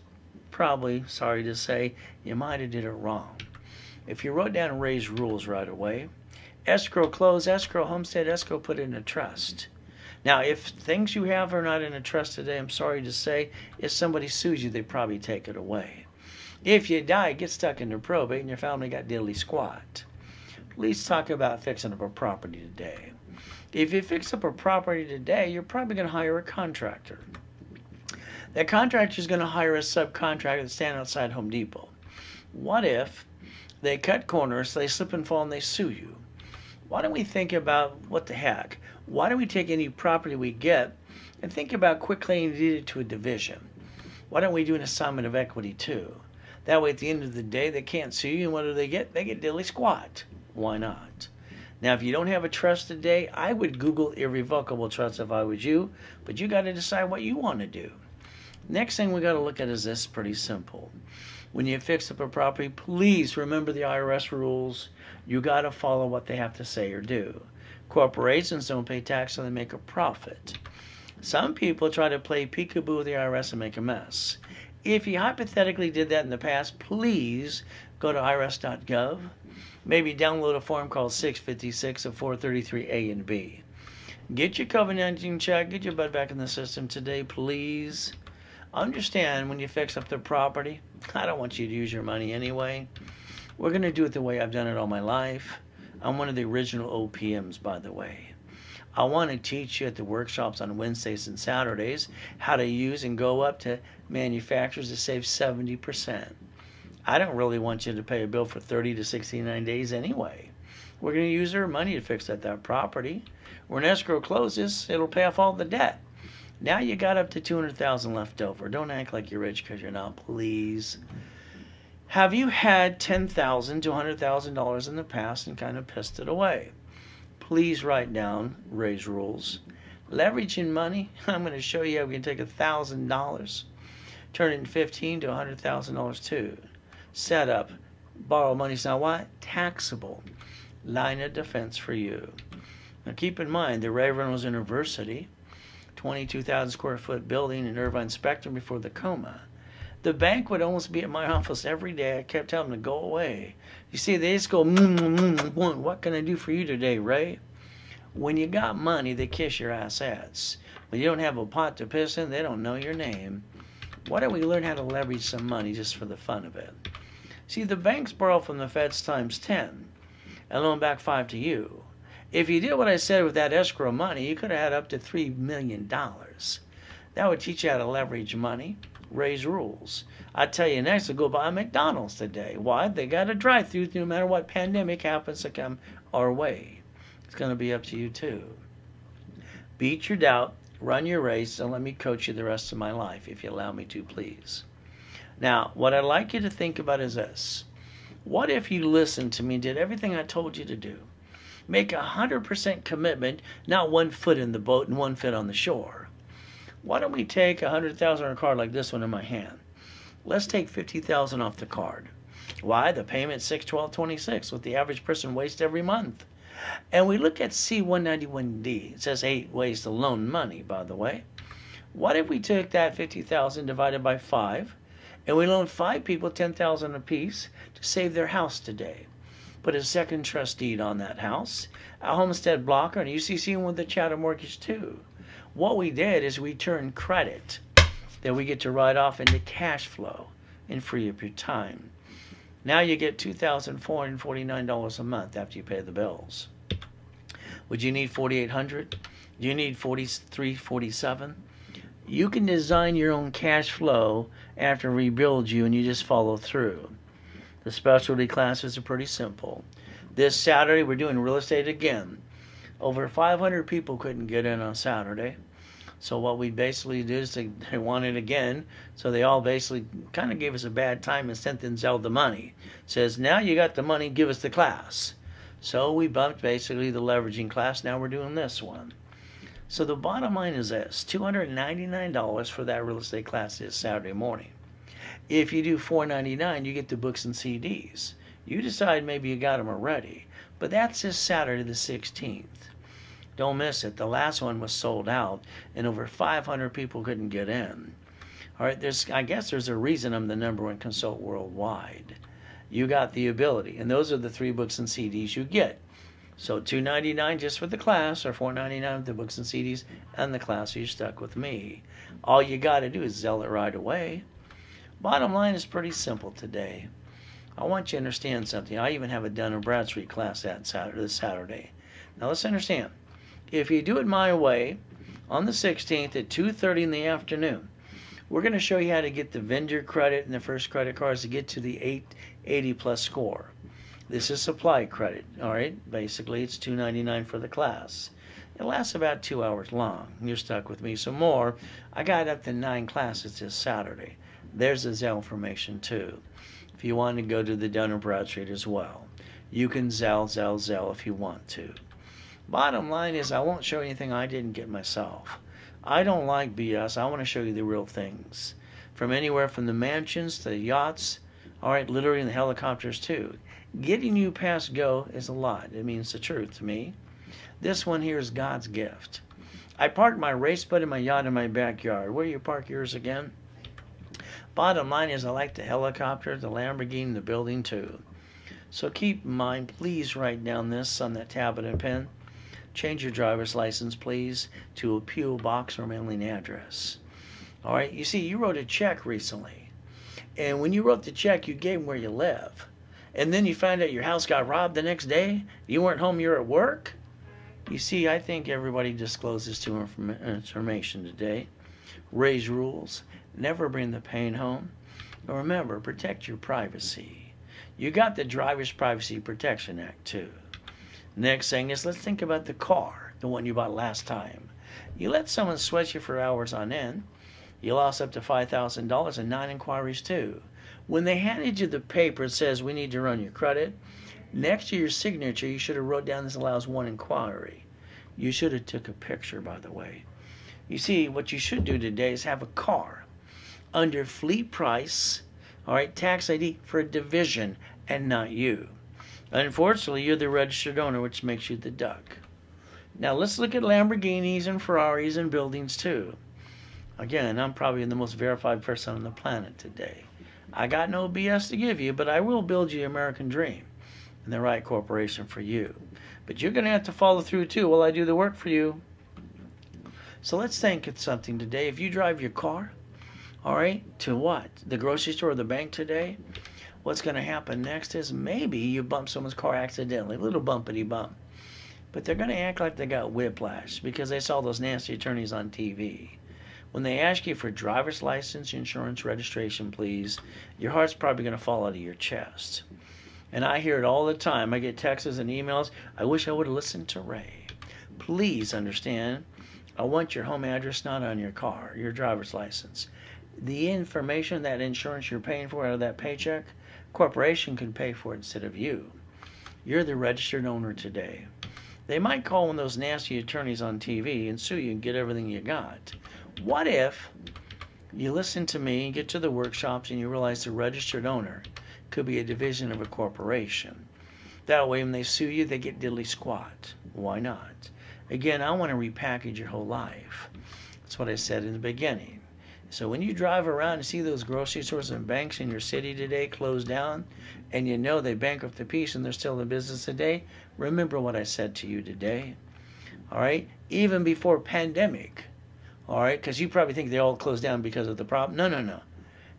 Speaker 2: probably, sorry to say, you might have did it wrong. If you wrote down Irs Rules right away, Escrow close, escrow homestead, escrow put in a trust. Now, if things you have are not in a trust today, I'm sorry to say, if somebody sues you, they probably take it away. If you die, get stuck into probate, and your family got diddly squat. Let's talk about fixing up a property today. If you fix up a property today, you're probably going to hire a contractor. That contractor is going to hire a subcontractor to stand outside Home Depot. What if they cut corners, they slip and fall, and they sue you? Why don't we think about, what the heck? Why don't we take any property we get and think about quickly and deed it to a division? Why don't we do an assignment of equity too? That way at the end of the day, they can't sue you, and what do they get? They get diddly squat. Why not? Now, if you don't have a trust today, I would Google irrevocable trust if I was you, but you got to decide what you want to do. Next thing we got to look at is this, pretty simple. When you fix up a property, please remember the Irs rules. You got to follow what they have to say or do. Corporations don't pay tax so they make a profit. Some people try to play peekaboo with the IRS and make a mess. If you hypothetically did that in the past, please go to irs.gov. Maybe download a form called 656 of 433A and B. Get your covenanting check. Get your butt back in the system today, please. Understand, when you fix up the property, I don't want you to use your money anyway. We're going to do it the way I've done it all my life. I'm one of the original OPMs, by the way. I want to teach you at the workshops on Wednesdays and Saturdays how to use and go up to manufacturers to save 70%. I don't really want you to pay a bill for 30 to 69 days anyway. We're going to use our money to fix that property. When escrow closes, it'll pay off all the debt. Now you got up to $200,000 left over. Don't act like you're rich because you're not, please. Have you had $10,000 to $100,000 in the past and kind of pissed it away? Please write down Irs Rules. Leveraging money, I'm going to show you how we can take $1,000, turn it into $15,000 to $100,000 too. Set up, borrow money's now what? Taxable. Line of defense for you. Now keep in mind, the Reynolds University, 22,000 square foot building in Irvine Spectrum before the coma. The bank would almost be at my office every day. I kept telling them to go away. You see, they just go, what can I do for you today, Ray? When you got money, they kiss your assets. When you don't have a pot to piss in, they don't know your name. Why don't we learn how to leverage some money just for the fun of it? See, the banks borrow from the feds times 10 and loan back 5 to you. If you did what I said with that escrow money, you could have had up to $3 million. That would teach you how to leverage money. Irs Rules. I tell you next to go buy a McDonald's today. Why? They got a drive-through no matter what pandemic happens to come our way. It's going to be up to you too. Beat your doubt, run your race, and let me coach you the rest of my life, if you allow me to, please. Now, what I'd like you to think about is this. What if you listened to me and did everything I told you to do? Make 100% commitment, not 1 foot in the boat and 1 foot on the shore. Why don't we take $100,000 on a card like this one in my hand? Let's take $50,000 off the card. Why? The payment's $612.26, what the average person wastes every month. And we look at C191D. It says 8 ways to loan money, by the way. What if we took that $50,000 divided by 5, and we loaned 5 people $10,000 apiece to save their house today? Put a second trust deed on that house, a homestead blocker, and a UCC with the chattel mortgage too. What we did is we turned credit that we get to write off into cash flow and free up your time. Now you get $2,449 a month after you pay the bills. Would you need $4,800? Do you need $4,347? $4,700? You can design your own cash flow after rebuild you, and you just follow through. The specialty classes are pretty simple. This Saturday we're doing real estate again. Over 500 people couldn't get in on Saturday. So what we basically did is they wanted again. So they all basically kind of gave us a bad time and sent Denzel the money. Says, now you got the money, give us the class. So we bumped basically the leveraging class. Now we're doing this one. So the bottom line is this. $299 for that real estate class this Saturday morning. If you do $499, you get the books and CDs. You decide maybe you got them already. But that's this Saturday the 16th. Don't miss it. The last one was sold out, and over 500 people couldn't get in. All right, I guess there's a reason I'm the #1 consultant worldwide. You got the ability, and those are the 3 books and CDs you get. So $2.99 just for the class, or $4.99 with the books and CDs and the class, so you're stuck with me. All you got to do is Zelle it right away. Bottom line is pretty simple today. I want you to understand something. I even have a Dun & Bradstreet class this Saturday. Now let's understand. If you do it my way, on the 16th at 2:30 in the afternoon, we're going to show you how to get the vendor credit and the first credit cards to get to the 880 plus score. This is supply credit, all right? Basically, it's $2.99 for the class. It lasts about 2 hours long. You're stuck with me some more. I got up to 9 classes this Saturday. There's the Zelle information, too. If you want to go to the Dun & Bradstreet as well, you can Zelle if you want to. Bottom line is I won't show you anything I didn't get myself. I don't like BS. I want to show you the real things. From anywhere from the mansions to the yachts, all right, literally in the helicopters too. Getting you past go is a lot. It means the truth to me. This one here is God's gift. I parked my race boat and my yacht in my backyard. Where do you park yours again? Bottom line is I like the helicopter, the Lamborghini, the building too. So keep in mind, please write down this on that tablet and pen. Change your driver's license, please, to a P.O. box or mailing address. All right, you see, you wrote a check recently. And when you wrote the check, you gave them where you live. And then you found out your house got robbed the next day. You weren't home, you were at work. You see, I think everybody discloses too much information today. Irs Rules. Never bring the pain home. And remember, protect your privacy. You got the Driver's Privacy Protection Act, too. Next thing is, let's think about the car, the one you bought last time. You let someone sweat you for hours on end. You lost up to $5,000 and 9 inquiries, too. When they handed you the paper, it says, we need to run your credit. Next to your signature, you should have wrote down this allows 1 inquiry. You should have took a picture, by the way. You see, what you should do today is have a car under fleet price, all right, tax ID for a division and not you. Unfortunately, you're the registered owner, which makes you the duck. Now, let's look at Lamborghinis and Ferraris and buildings, too. Again, I'm probably the most verified person on the planet today. I got no BS to give you, but I will build you the American dream and the right corporation for you. But you're going to have to follow through, too, while I do the work for you. So let's think of something today. If you drive your car, all right, to what? The grocery store or the bank today? What's going to happen next is maybe you bump someone's car accidentally, a little bumpity bump. But they're going to act like they got whiplash because they saw those nasty attorneys on TV. When they ask you for driver's license, insurance, registration, please, your heart's probably going to fall out of your chest. And I hear it all the time. I get texts and emails. I wish I would have listened to Ray. Please understand, I want your home address not on your car, your driver's license. The information, that insurance you're paying for out of that paycheck, corporation can pay for it instead of you. You're the registered owner today. They might call one of those nasty attorneys on TV and sue you and get everything you got. What if you listen to me, get to the workshops, and you realize the registered owner could be a division of a corporation? That way, when they sue you, they get diddly squat. Why not? Again, I want to repackage your whole life. That's what I said in the beginning. So when you drive around and see those grocery stores and banks in your city today closed down, and you know they bankrupt the peace and they're still in business today, remember what I said to you today. All right? Even before pandemic. All right? Because you probably think they all closed down because of the problem. No.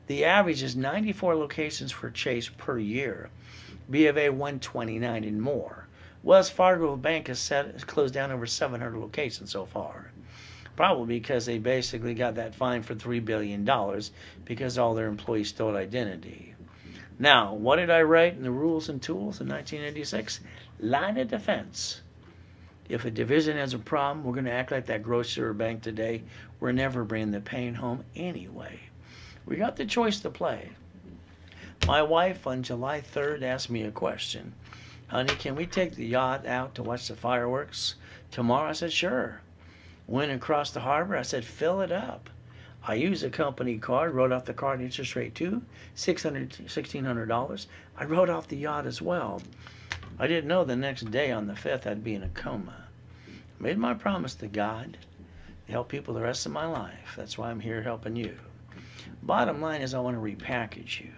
Speaker 2: The average is 94 locations for Chase per year. B of A 129 and more. Wells Fargo Bank has closed down over 700 locations so far. Probably because they basically got that fine for $3 billion because all their employees stole identity. Now, what did I write in the Rules and Tools in 1986? Line of defense. If a division has a problem, we're going to act like that grocery or bank today. We're never bringing the pain home anyway. We got the choice to play. My wife on July 3rd asked me a question. Honey, can we take the yacht out to watch the fireworks tomorrow? I said, sure. Went across the harbor. I said, fill it up. I used a company card, wrote off the card interest rate too, $1,600. I wrote off the yacht as well. I didn't know the next day on the 5th I'd be in a coma. I made my promise to God to help people the rest of my life. That's why I'm here helping you. Bottom line is I want to repackage you.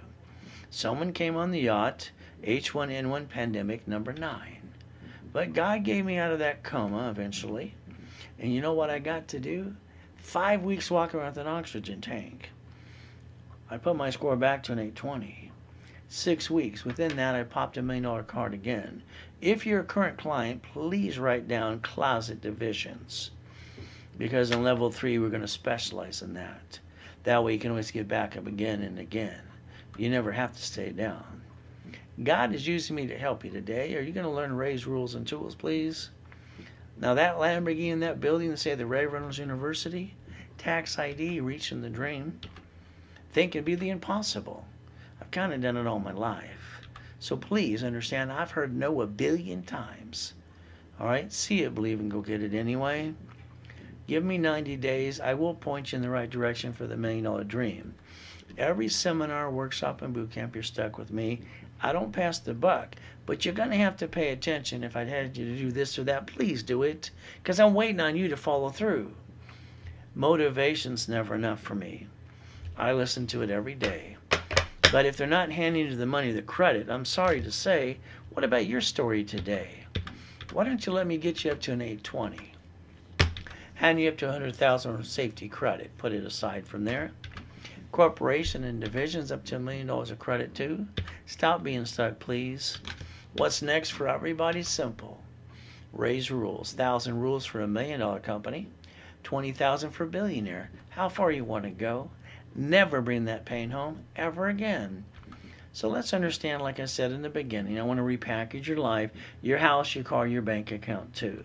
Speaker 2: Someone came on the yacht, H1N1 pandemic number 9. But God gave me out of that coma eventually. And you know what I got to do? 5 weeks walking around with an oxygen tank. I put my score back to an 820. 6 weeks. Within that, I popped $1 million card again. If you're a current client, please write down closet divisions. Because in level 3, we're going to specialize in that. That way you can always get back up again and again. You never have to stay down. God is using me to help you today. Are you going to learn Irs Rules and Tools, please? Now that Lamborghini in that building, say the Reynolds University, tax ID, reaching the dream, think it'd be the impossible. I've kind of done it all my life. So please understand, I've heard no a billion times. All right, see it, believe, and go get it anyway. Give me 90 days. I will point you in the right direction for the $1 million dream. Every seminar, workshop, and boot camp, you're stuck with me. I don't pass the buck, but you're going to have to pay attention. If I had you to do this or that, please do it, because I'm waiting on you to follow through. Motivation's never enough for me. I listen to it every day. But if they're not handing you the money, the credit, I'm sorry to say, what about your story today? Why don't you let me get you up to an 820? Hand you up to 100,000 safety credit. Put it aside from there. Corporation and divisions up to $1 million of credit too. Stop being stuck, please. What's next for everybody? Simple. Irs Rules. 1,000 rules for $1 million company. 20,000 for a billionaire. How far you want to go? Never bring that pain home ever again. So let's understand, like I said in the beginning, I want to repackage your life, your house, your car, your bank account too.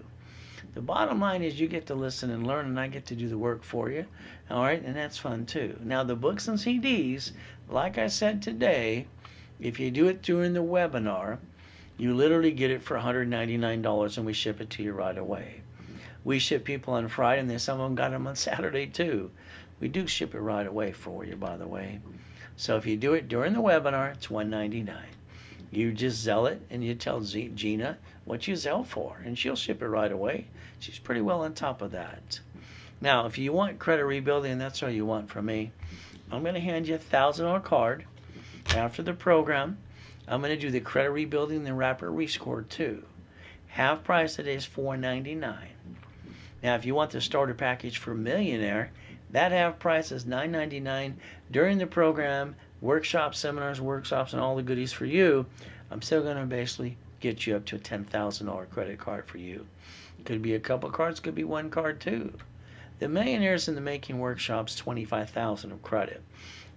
Speaker 2: The bottom line is you get to listen and learn, and I get to do the work for you. All right, and that's fun too. Now the books and CDs, like I said today, if you do it during the webinar, you literally get it for $199 and we ship it to you right away. We ship people on Friday, and then some of them got them on Saturday too. We do ship it right away for you, by the way. So if you do it during the webinar, it's $199. You just Zelle it, and you tell Gina what you Zelle for, and she'll ship it right away. She's pretty well on top of that. Now, if you want credit rebuilding, and that's all you want from me, I'm going to hand you a $1,000 card after the program. I'm going to do the credit rebuilding and the rapid rescore too. Half price today is $499. Now, if you want the starter package for Millionaire, that half price is $999 during the program, workshops, seminars, workshops, and all the goodies for you. I'm still going to basically get you up to a $10,000 credit card for you. Could be a couple cards, could be one card too. The Millionaires in the Making workshops, $25,000 of credit.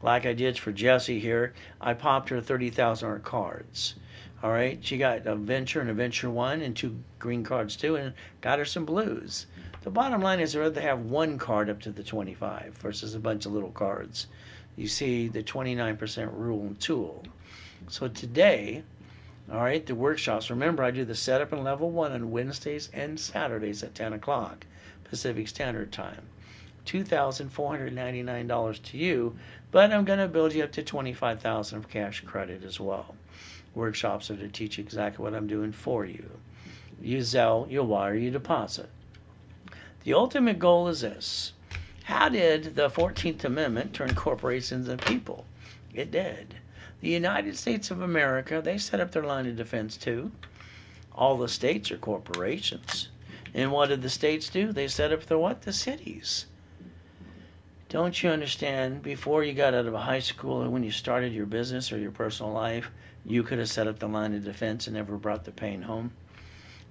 Speaker 2: Like I did for Jessie here, I popped her $30,000 cards. All right, she got a Venture and a Venture 1 and 2 green cards too, and got her some blues. The bottom line is I'd rather have one card up to the 25 versus a bunch of little cards. You see the 29% rule and tool. So today, all right, the workshops, remember I do the setup in level 1 on Wednesdays and Saturdays at 10 o'clock Pacific Standard Time. $2,499 to you, but I'm going to build you up to $25,000 of cash credit as well. Workshops are to teach you exactly what I'm doing for you. You Zelle, you wire, you deposit. The ultimate goal is this. How did the 14th Amendment turn corporations into people? It did. The United States of America, they set up their line of defense too. All the states are corporations. And what did the states do? They set up the what? The cities. Don't you understand, before you got out of high school or when you started your business or your personal life, you could have set up the line of defense and never brought the pain home?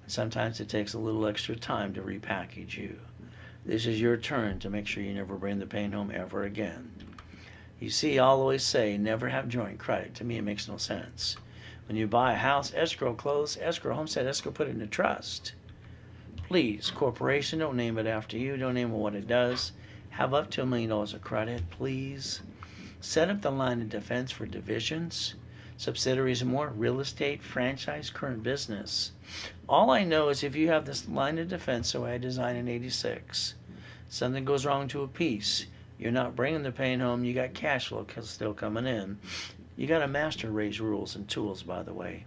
Speaker 2: Sometimes it takes a little extra time to repackage you. This is your turn to make sure you never bring the pain home ever again. You see, I always say, never have joint credit. To me, it makes no sense. When you buy a house, escrow close, escrow homestead, escrow put it in a trust. Please, corporation, don't name it after you. Don't name it what it does. Have up to $1 million of credit, please. Set up the line of defense for divisions, subsidiaries, and more, real estate, franchise, current business. All I know is if you have this line of defense, the way I designed in '86, something goes wrong to a piece, you're not bringing the pain home, you got cash flow still coming in. You got to master Irs Rules and Tools, by the way.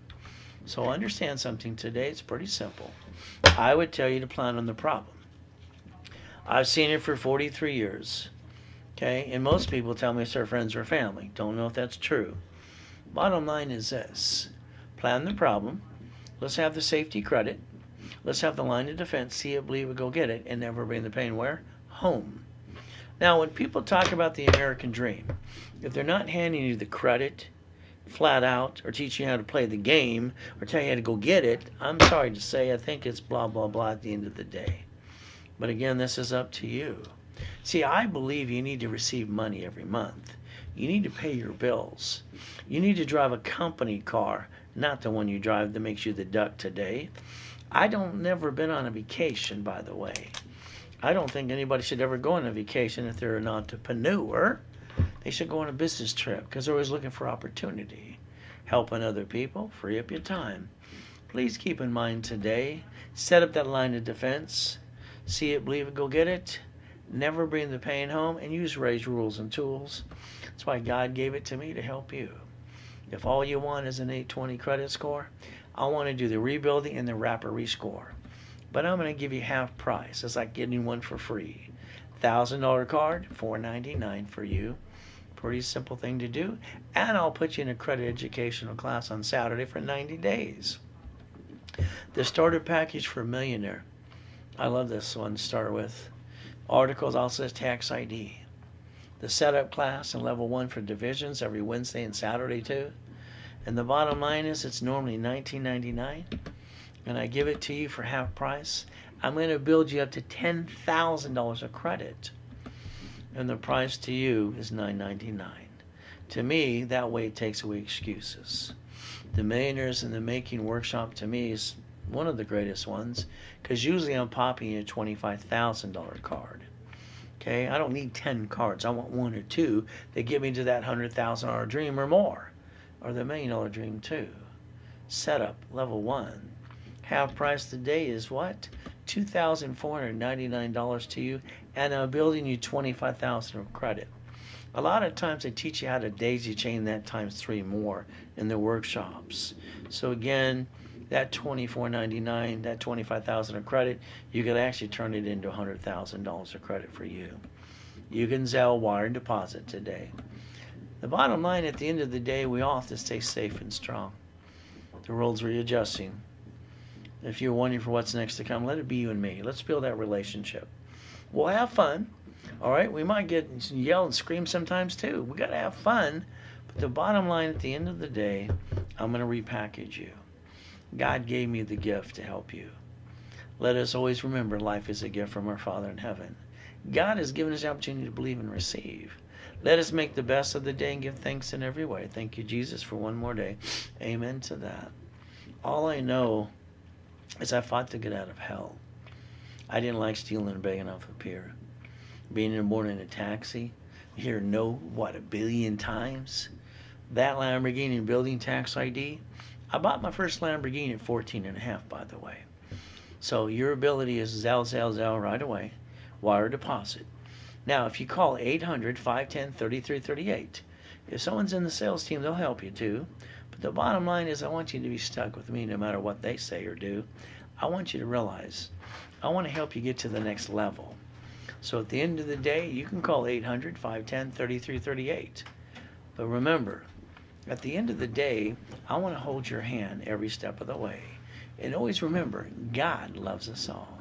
Speaker 2: So understand something today, it's pretty simple. I would tell you to plan on the problem. I've seen it for 43 years. Okay, and most people tell me it's their friends or family. Don't know if that's true. Bottom line is this. Plan the problem. Let's have the safety credit. Let's have the line of defense, see it, believe it, go get it, and never bring the pain where? Home. Now, when people talk about the American dream, if they're not handing you the credit flat out or teaching you how to play the game or tell you how to go get it, I'm sorry to say, I think it's blah, blah, blah at the end of the day. But again, this is up to you. See, I believe you need to receive money every month. You need to pay your bills. You need to drive a company car, not the one you drive that makes you the duck today. I don't never been on a vacation, by the way. I don't think anybody should ever go on a vacation if they're an entrepreneur. They should go on a business trip because they're always looking for opportunity. Helping other people, free up your time. Please keep in mind today, set up that line of defense. See it, believe it, go get it. Never bring the pain home, and use Irs Rules and tools. That's why God gave it to me to help you. If all you want is an 820 credit score, I want to do the rebuilding and the wrapper rescore. But I'm going to give you half price. It's like getting one for free. $1,000 card, $4.99 for you. Pretty simple thing to do. And I'll put you in a credit educational class on Saturday for 90 days. The starter package for a millionaire. I love this one to start with. Articles also says tax ID. The setup class and level 1 for divisions every Wednesday and Saturday too. And the bottom line is it's normally $19.99. And I give it to you for half price. I'm going to build you up to $10,000 of credit. And the price to you is $9.99. To me, that way it takes away excuses. The Millionaires in the Making workshop to me is one of the greatest ones because usually I'm popping a $25,000 card. Okay, I don't need 10 cards. I want 1 or 2 that get me to that $100,000 dream or more, or the $1 million dream too. Setup level 1. Half price today is what? $2,499 to you, and I'm building you $25,000 of credit. A lot of times they teach you how to daisy chain that times 3 more in the workshops. So again, that $24.99, that $25,000 of credit, you could actually turn it into $100,000 of credit for you. You can Zelle, wire, deposit today. The bottom line, at the end of the day, we all have to stay safe and strong. The world's readjusting. If you're wondering for what's next to come, let it be you and me. Let's build that relationship. We'll have fun. All right, we might get yell and scream sometimes too. We got to have fun. But the bottom line, at the end of the day, I'm going to repackage you. God gave me the gift to help you. Let us always remember life is a gift from our Father in heaven. God has given us the opportunity to believe and receive. Let us make the best of the day and give thanks in every way. Thank you, Jesus, for one more day. Amen to that. All I know is I fought to get out of hell. I didn't like stealing and begging off a pier. Being born in a taxi, you hear no, what, 1 billion times? That Lamborghini building tax ID, I bought my first Lamborghini at 14.5, by the way. So your ability is Zelle right away. Wire deposit. Now, if you call 800-510-3338, if someone's in the sales team, they'll help you too. But the bottom line is I want you to be stuck with me no matter what they say or do. I want you to realize I want to help you get to the next level. So at the end of the day, you can call 800-510-3338. But remember, at the end of the day, I want to hold your hand every step of the way. And always remember, God loves us all.